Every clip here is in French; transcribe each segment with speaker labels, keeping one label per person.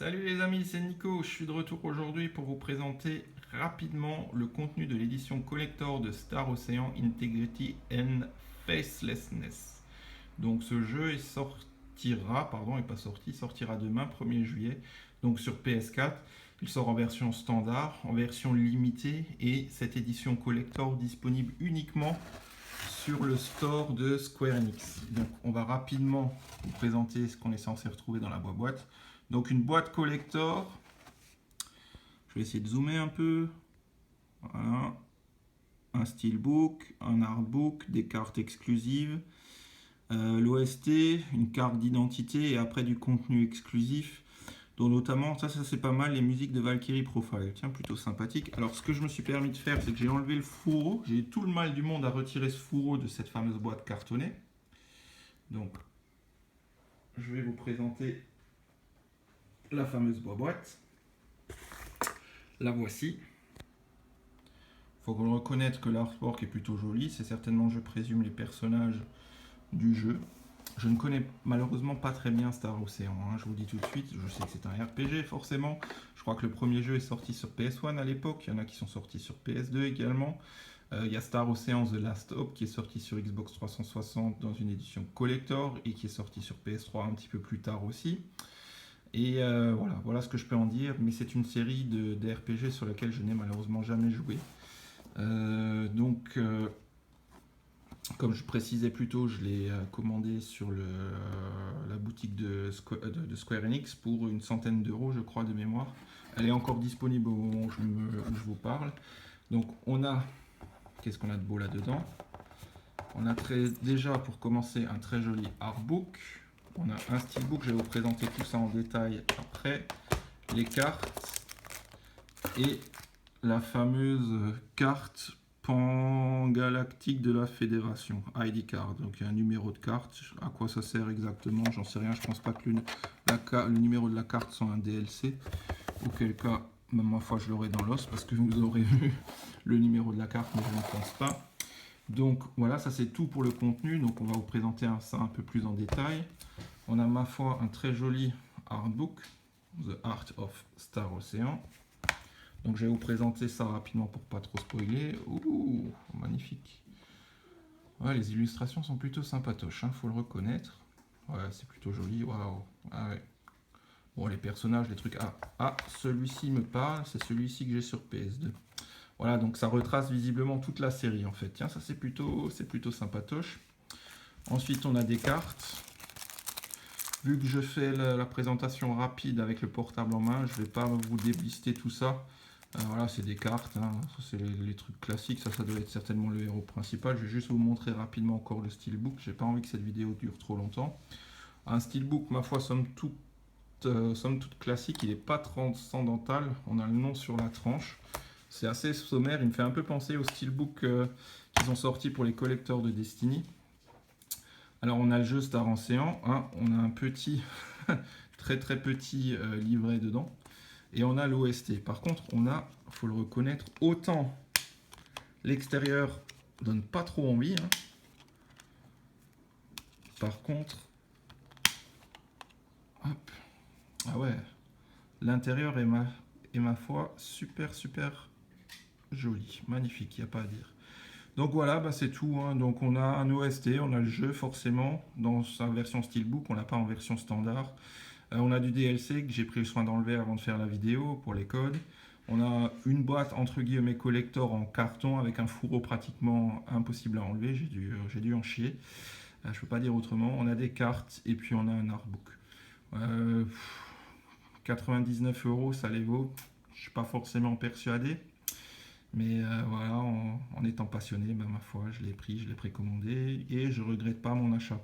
Speaker 1: Salut les amis, c'est Nico, je suis de retour aujourd'hui pour vous présenter rapidement le contenu de l'édition collector de Star Ocean Integrity and Facelessness. Donc ce jeu est pas sorti, sortira demain 1er juillet, donc sur PS4. Il sort en version standard, en version limitée et cette édition collector disponible uniquement sur le store de Square Enix. Donc on va rapidement vous présenter ce qu'on est censé retrouver dans la boîte. Donc une boîte collector. Je vais essayer de zoomer un peu. Voilà. Un steelbook, un artbook, des cartes exclusives, l'OST, une carte d'identité et après du contenu exclusif. Dont notamment, ça c'est pas mal, les musiques de Valkyrie Profile. Tiens, plutôt sympathique. Alors ce que je me suis permis de faire, c'est que j'ai enlevé le fourreau. J'ai eu tout le mal du monde à retirer ce fourreau de cette fameuse boîte cartonnée. Donc, je vais vous présenter la fameuse boîte. La voici. Faut reconnaître que l'artwork est plutôt joli. C'est certainement, je présume, les personnages du jeu. Je ne connais malheureusement pas très bien Star Ocean, hein, je vous le dis tout de suite. Je sais que c'est un RPG forcément. Je crois que le premier jeu est sorti sur PS1 à l'époque. Il y en a qui sont sortis sur PS2 également. Il y a Star Ocean The Last Hope qui est sorti sur Xbox 360 dans une édition collector et qui est sorti sur PS3 un petit peu plus tard aussi. Et voilà ce que je peux en dire, mais c'est une série de RPG sur laquelle je n'ai malheureusement jamais joué. Comme je précisais plus tôt, je l'ai commandé sur la boutique de Square Enix pour une centaine d'euros, je crois, de mémoire. Elle est encore disponible au moment où je vous parle. Donc on a, qu'est-ce qu'on a de beau là-dedans? On a déjà pour commencer un très joli artbook. On a un steelbook, je vais vous présenter tout ça en détail après. Les cartes et la fameuse carte pan-galactique de la Fédération, ID card. Donc il y a un numéro de carte. À quoi ça sert exactement? J'en sais rien. Je pense pas que le numéro de la carte soit un DLC. Auquel cas, ma foi, je l'aurai dans l'os parce que vous aurez vu le numéro de la carte, mais je ne pense pas. Donc voilà, ça c'est tout pour le contenu. Donc on va vous présenter ça un peu plus en détail. On a, ma foi, un très joli artbook, The Art of Star Ocean. Donc je vais vous présenter ça rapidement pour pas trop spoiler. Ouh, magnifique. Ouais, les illustrations sont plutôt sympatoches, hein, faut le reconnaître. Ouais, c'est plutôt joli, waouh. Ah ouais. Bon, les personnages, les trucs. Celui-ci me parle, c'est celui-ci que j'ai sur PS2. Voilà, donc ça retrace visiblement toute la série en fait. Tiens, ça c'est plutôt sympatoche. Ensuite, on a des cartes. Vu que je fais la présentation rapide avec le portable en main, je ne vais pas vous déblister tout ça. Voilà, c'est des cartes, hein. C'est les trucs classiques, ça doit être certainement le héros principal. Je vais juste vous montrer rapidement encore le steelbook. J'ai pas envie que cette vidéo dure trop longtemps. Un steelbook, ma foi, somme toute classique, il n'est pas transcendantal. On a le nom sur la tranche. C'est assez sommaire, il me fait un peu penser au steelbook qu'ils ont sorti pour les collecteurs de Destiny. Alors on a le jeu Star Ocean, hein, on a un petit, très petit livret dedans, et on a l'OST. Par contre, on a, faut le reconnaître, autant l'extérieur donne pas trop envie, hein. Par contre, hop, ah ouais, l'intérieur est ma foi super joli, magnifique, il n'y a pas à dire. Donc voilà, c'est tout, hein. Donc on a un OST, on a le jeu forcément dans sa version steelbook, on l'a pas en version standard. On a du DLC que j'ai pris le soin d'enlever avant de faire la vidéo pour les codes. On a une boîte entre guillemets collector en carton avec un fourreau pratiquement impossible à enlever, j'ai dû en chier. Je peux pas dire autrement. On a des cartes et puis on a un artbook. 99 euros, ça les vaut. Je suis pas forcément persuadé. Mais voilà, en étant passionné, ma foi, je l'ai pris, je l'ai précommandé et je regrette pas mon achat.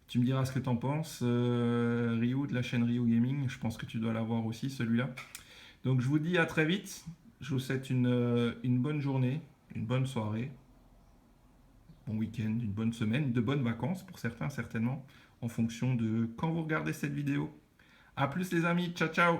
Speaker 1: Tu me diras ce que tu en penses, Ryu de la chaîne Ryu Gaming, je pense que tu dois l'avoir aussi celui-là. Donc je vous dis à très vite, je vous souhaite une bonne journée, une bonne soirée, bon week-end, une bonne semaine, de bonnes vacances pour certains certainement, en fonction de quand vous regardez cette vidéo. A plus les amis, ciao ciao!